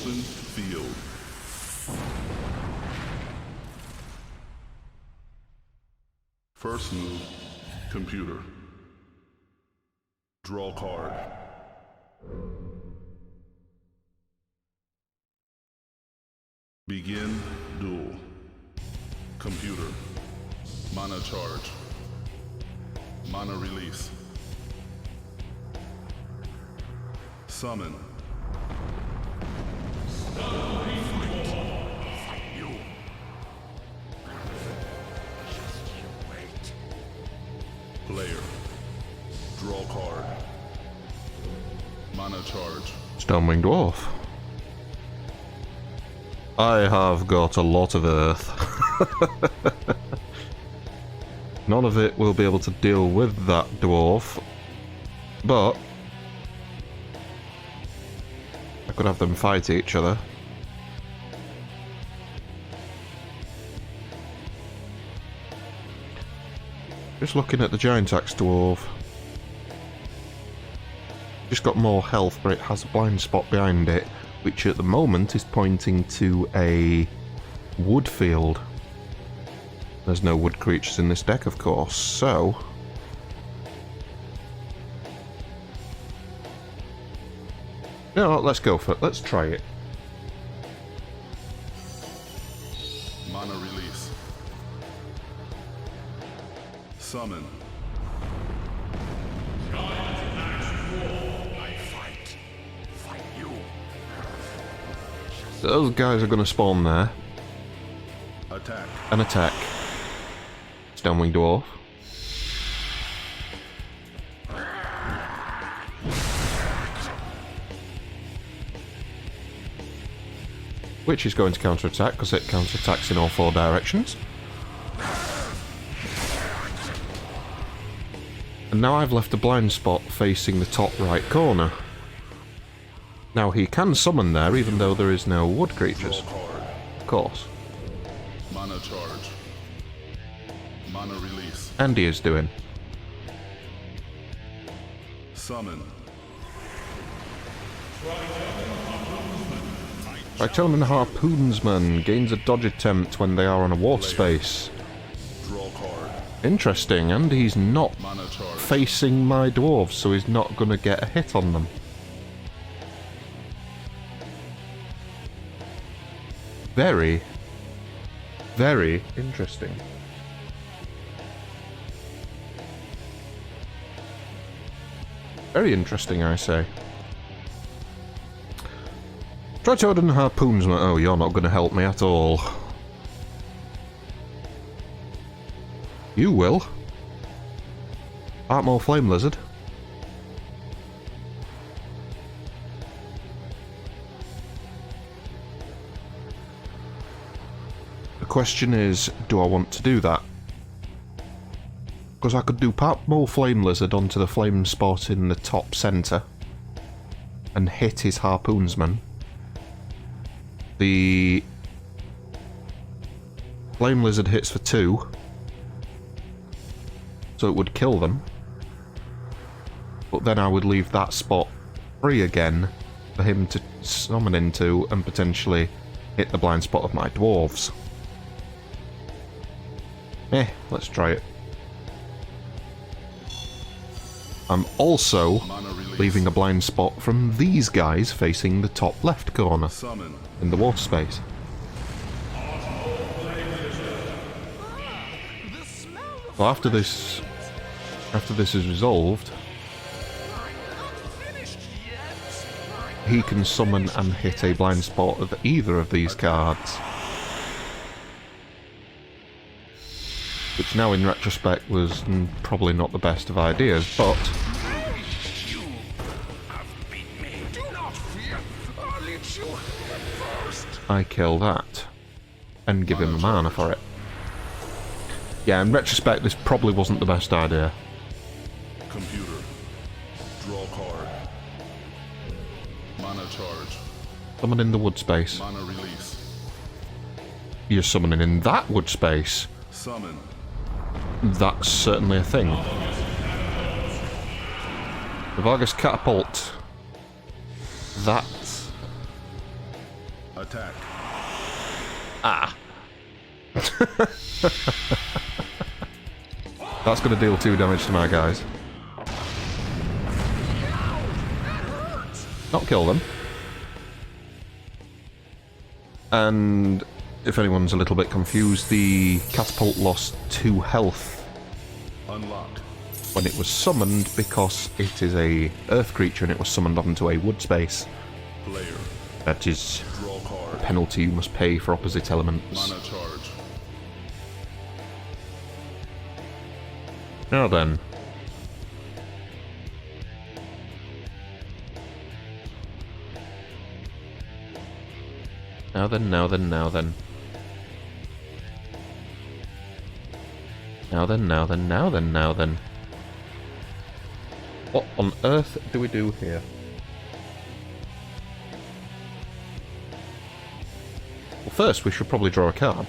Open field. First move, computer. Draw card. Begin duel. Computer. Mana charge. Mana release. Summon. Player. Draw card. Mana charge. Stormwing Dwarf. I have got a lot of earth. None of it will be able to deal with that dwarf, but I could have them fight each other. Just looking at the Giant Axe Dwarf. Just got more health, but it has a blind spot behind it, which at the moment is pointing to a wood field. There's no wood creatures in this deck, of course, so... You know what, let's go for it. Let's try it. Mana release. Summon. I fight. Fight you. Those guys are going to spawn there. Attack. And attack. Stormwing Dwarf. Which is going to counter-attack, because it counter-attacks in all four directions. And now I've left a blind spot facing the top right corner. Now he can summon there, even though there is no wood creatures. Of course. Mana charge. Mana release. And he is doing. Summon. Tritonian Harpoonsman gains a dodge attempt when they are on a water space. Draw card. Interesting, and he's not Mana charge. facing my dwarves, so he's not going to get a hit on them. Very, very interesting. Very interesting, I say. Tritonian Harpoonsman. Oh, you're not going to help me at all. You will. Artmore Flame Lizard. The question is, do I want to do that? Because I could do Artmore Flame Lizard onto the flame spot in the top centre and hit his Harpoonsman. The Flame Lizard hits for 2, so it would kill them. But then I would leave that spot free again for him to summon into and potentially hit the blind spot of my dwarves. Let's try it. I'm also leaving a blind spot from these guys facing the top left corner Summon. in the water space. So after this is resolved, he can summon and hit a blind spot of either of these cards. Which now in retrospect was probably not the best of ideas, but I kill that and give him a mana for it. Yeah, in retrospect this probably wasn't the best idea. Computer. Draw card. Mana charge. Summon in the wood space. Mana release. You're summoning in that wood space. Summon. That's certainly a thing. The Vargas Catapult. That Attack. Ah. That's going to deal 2 damage to my guys. Not kill them. And if anyone's a little bit confused, the catapult lost 2 health Unlock. when it was summoned because it is a earth creature and it was summoned onto a wood space. Player. That is Draw a card. penalty you must pay for opposite elements. Mana charge. Now then. Now then, now then, now then. Now then, now then, now then, now then. What on earth do we do here? Well, first we should probably draw a card.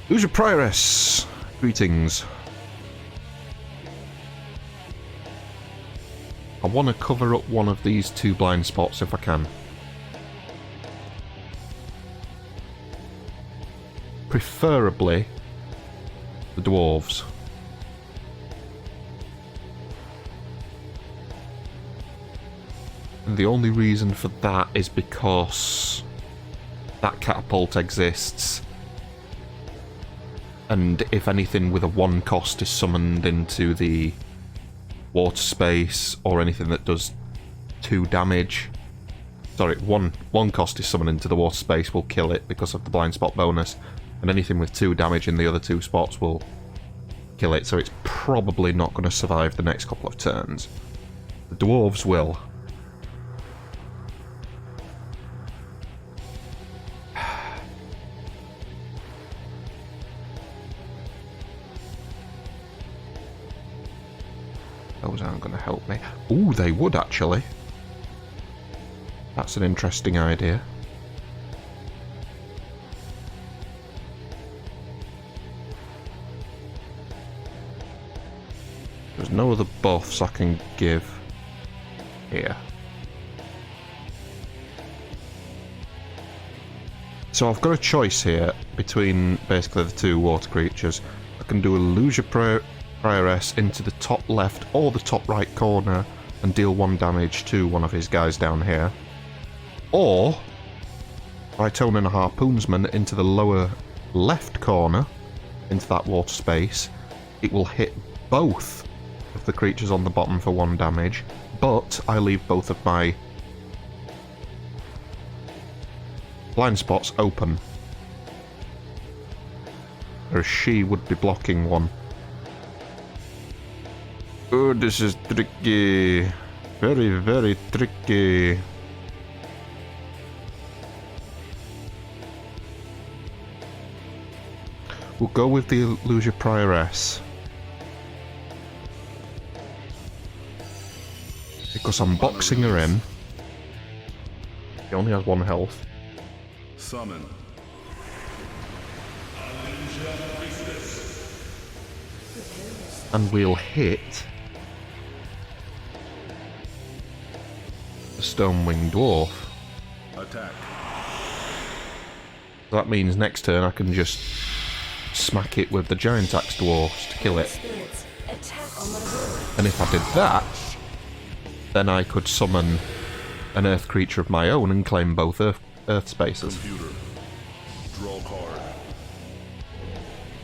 Who's your prioress? Greetings. I want to cover up one of these 2 blind spots if I can. Preferably the dwarves. And the only reason for that is because that catapult exists. And if anything with a 1 cost is summoned into the water space, or anything that does 2 damage... Sorry, one cost is summoned into the water space will kill it because of the blind spot bonus. And anything with 2 damage in the other 2 spots will kill it, so it's probably not going to survive the next couple of turns. The dwarves will. Those aren't going to help me. Ooh, they would actually. That's an interesting idea. There's no other buffs I can give here. So I've got a choice here between basically the 2 water creatures. I can do a lose your prioress into the top left or the top right corner and deal 1 damage to one of his guys down here. Or by toning a harpoonsman into the lower left corner, into that water space, it will hit both of the creatures on the bottom for 1 damage, but I leave both of my blind spots open. Whereas she would be blocking 1. Oh, this is tricky. Very, very tricky. We'll go with the Illusia Prioress. Because I'm boxing her in. She only has 1 health. Summon. And we'll hit the Stone-Winged Dwarf. Attack. That means next turn I can just smack it with the Giant Axe Dwarfs to kill it. And if I did that, then I could summon an Earth creature of my own and claim both Earth spaces. Computer. Draw card.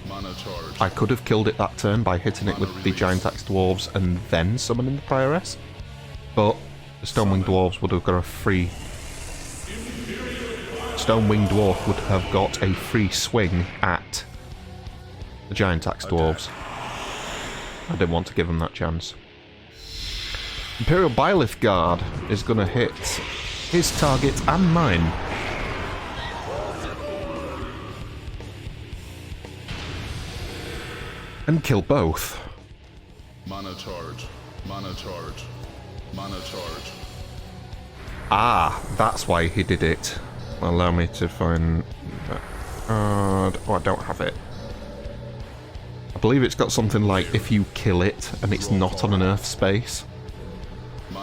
Mana charge. I could have killed it that turn by hitting it with the Giant Axe Dwarves and then summoning the Prioress, but the Stone-Winged Dwarves would have got a free... Stone-Winged Dwarf would have got a free swing at the Giant Axe Dwarves. I didn't want to give them that chance. Imperial Byleth Guard is going to hit his target and mine. And kill both. Mana charge. Mana charge. Mana charge. Ah, that's why he did it. Allow me to find that card. Oh, I don't have it. I believe it's got something like if you kill it and it's not on an Earth space,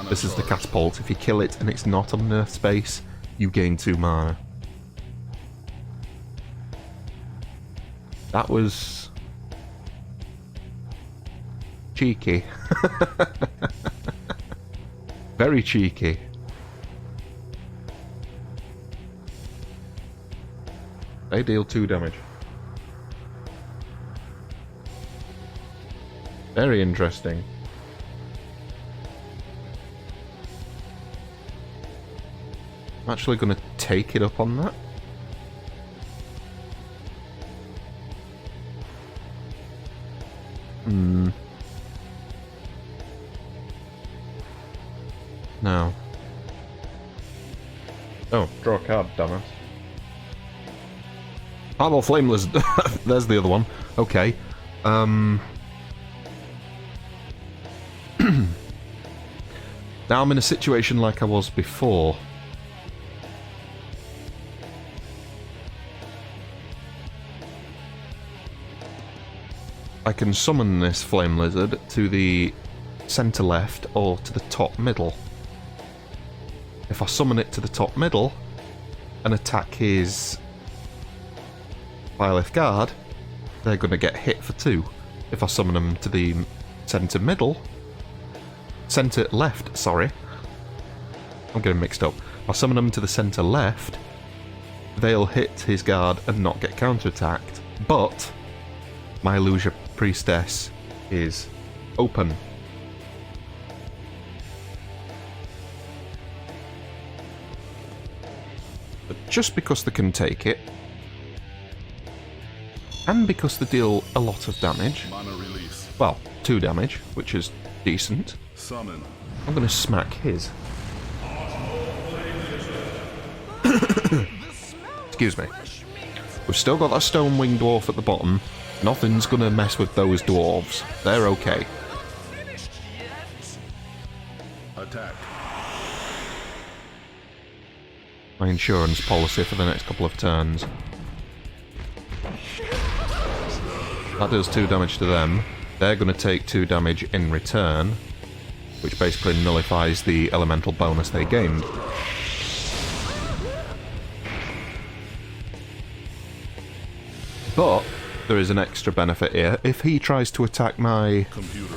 This is the catapult. If you kill it and it's not on Earth space, you gain 2 mana. That was cheeky. Very cheeky. They deal 2 damage. Very interesting. I'm actually going to take it up on that. No. Oh, draw a card, dumbass. Fireball Flame Lizard. There's the other one. Okay. Now I'm in a situation like I was before. I can summon this Flame Lizard to the centre left or to the top middle. If I summon it to the top middle and attack his Byleth Guard, they're going to get hit for 2. If I summon them to the centre left, sorry. I'm getting mixed up. If I summon them to the centre left, they'll hit his guard and not get counterattacked. But my Illusion Priestess is open. But just because they can take it, and because they deal a lot of damage, Mana release. well, 2 damage, which is decent, Summon. I'm going to smack his. Excuse me. We've still got that Stone Winged Dwarf at the bottom. Nothing's going to mess with those dwarves. They're okay. Attack. My insurance policy for the next couple of turns. That does 2 damage to them. They're going to take 2 damage in return, which basically nullifies the elemental bonus they gained. But there is an extra benefit here. If he tries to attack my Computer.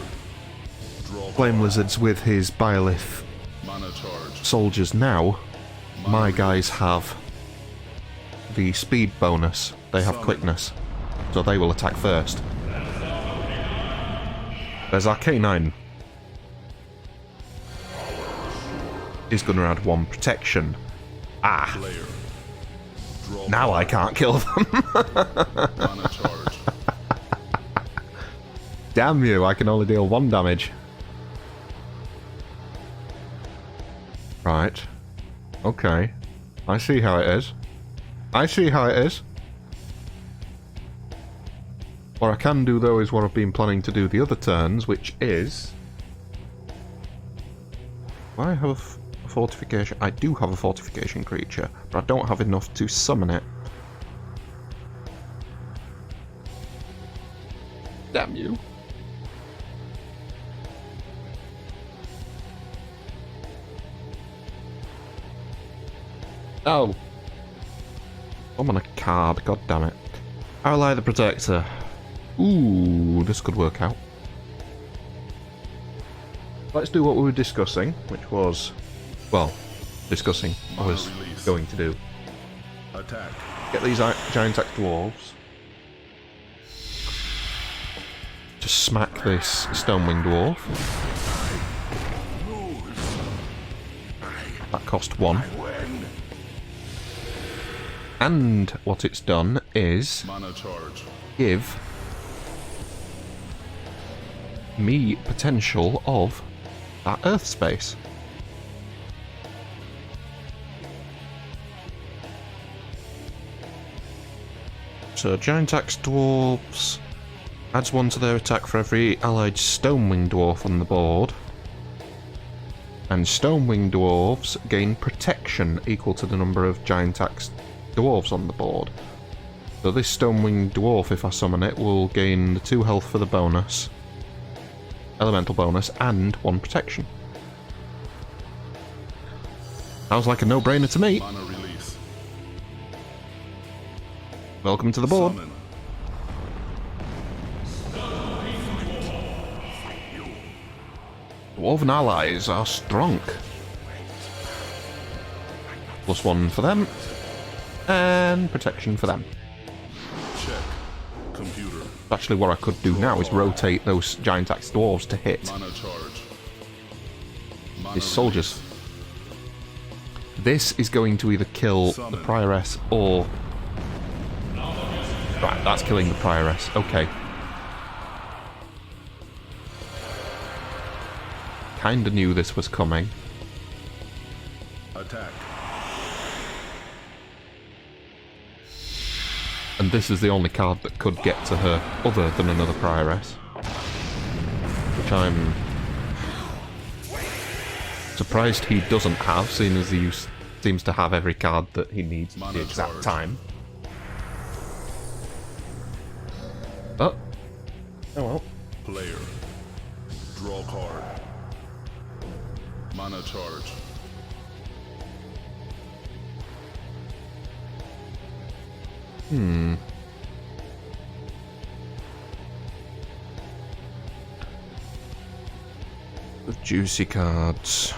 Draw Flame Lizards with his Byleth mana charge. soldiers now, my guys have the speed bonus. They have quickness, so they will attack first. There's our K9. He's going to add 1 protection. Ah! Player. Draw Now I can't kill them. mana charge. Damn you, I can only deal 1 damage. Right. Okay. I see how it is. I see how it is. What I can do, though, is what I've been planning to do the other turns, which is... Do I have a fortification? I do have a fortification creature, but I don't have enough to summon it. Damn you. Oh. I'm on a card, god damn it. Ally the Protector. Ooh, this could work out. Let's do what we were discussing, which was... Well, discussing, I was going to do. Attack. Get these giant axe dwarves. Just smack this Stonewing Dwarf. That cost 1. And what it's done is Mana charge. give me potential of that Earth space. So giant axe dwarves adds 1 to their attack for every allied Stonewing Dwarf on the board. And Stonewing Dwarves gain protection equal to the number of giant axe dwarves on the board. So this Stonewing Dwarf, if I summon it, will gain the 2 health for the bonus, elemental bonus, and 1 protection. Sounds like a no-brainer to me. Mana release. Welcome to the board. Summon. Dwarven allies are strong. +1 for them. And protection for them. Check. Computer. Actually, what I could do now is rotate those giant axe dwarves to hit Mana charge. Mana his soldiers. release. This is going to either kill the prioress or... Right, that's killing the prioress. Okay. Kinda knew this was coming. Attack. And this is the only card that could get to her other than another prioress. Which I'm surprised he doesn't have, seeing as he seems to have every card that he needs at the exact time. Oh. Oh well. Player. Draw card. Mana charge. The juicy cards.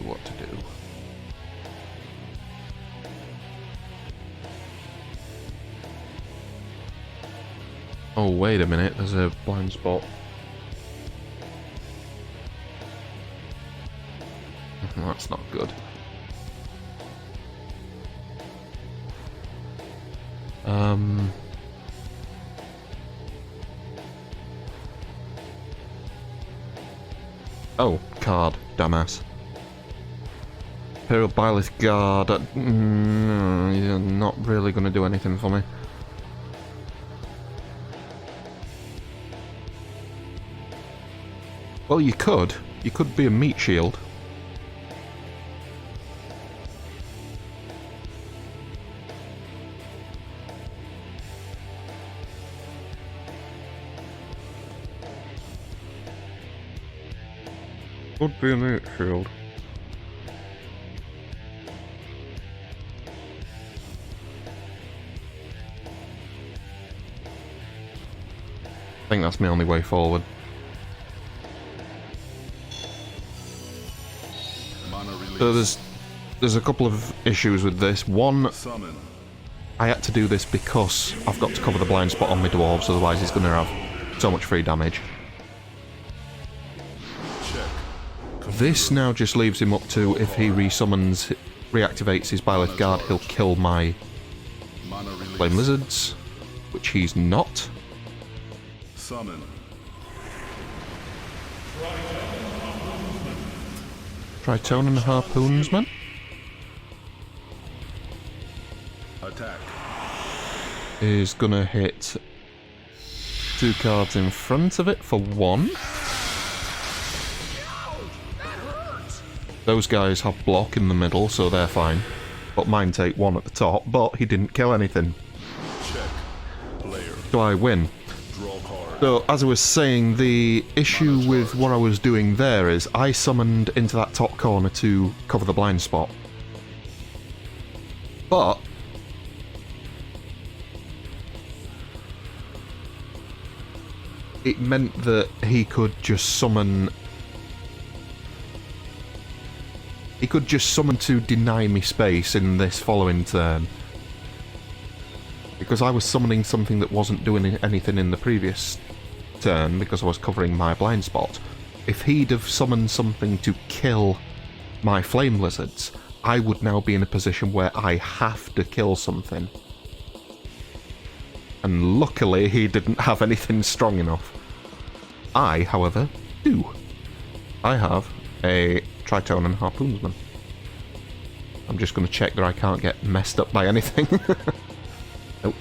What to do. Oh, wait a minute, there's a blind spot. That's not good. Oh, card, dumbass. Imperial Byleth Guard. You're not really going to do anything for me. Well, you could. You could be a meat shield. Could be a meat shield. I think that's my only way forward. Mana release. So there's a couple of issues with this. One, Summon. I had to do this because I've got to cover the blind spot on my dwarves, otherwise he's going to have so much free damage. Check. This now just leaves him up to, if he reactivates his Byleth Guard, he'll kill my Mana release. flame lizards, which he's not. Summon. Tritone and Harpoonsman. Attack. Is gonna hit 2 cards in front of it for 1. Those guys have block in the middle, so they're fine. But mine take 1 at the top, but he didn't kill anything. Check. Player. Do I win? Draw card. So, as I was saying, the issue with what I was doing there is I summoned into that top corner to cover the blind spot. But it meant that he could just summon... He could just summon to deny me space in this following turn. Because I was summoning something that wasn't doing anything in the previous turn because I was covering my blind spot. If he'd have summoned something to kill my flame lizards, I would now be in a position where I have to kill something. And luckily he didn't have anything strong enough. I, however, do. I have a Tritone and Harpoonsman. I'm just going to check that I can't get messed up by anything. Nope.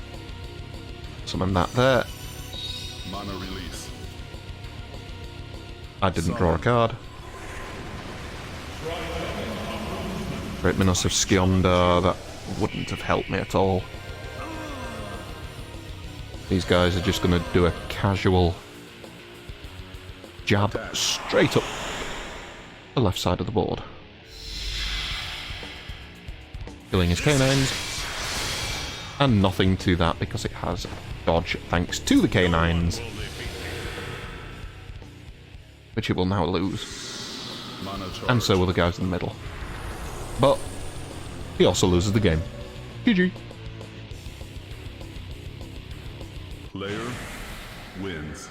Summon that there. Mana release. I didn't draw a card. Great Minos of Skionda, that wouldn't have helped me at all. These guys are just going to do a casual jab straight up the left side of the board. Killing his canines. And nothing to that because it has dodge thanks to the canines. Which it will now lose. Mana charge. And so will the guys in the middle. But he also loses the game. GG. Player wins.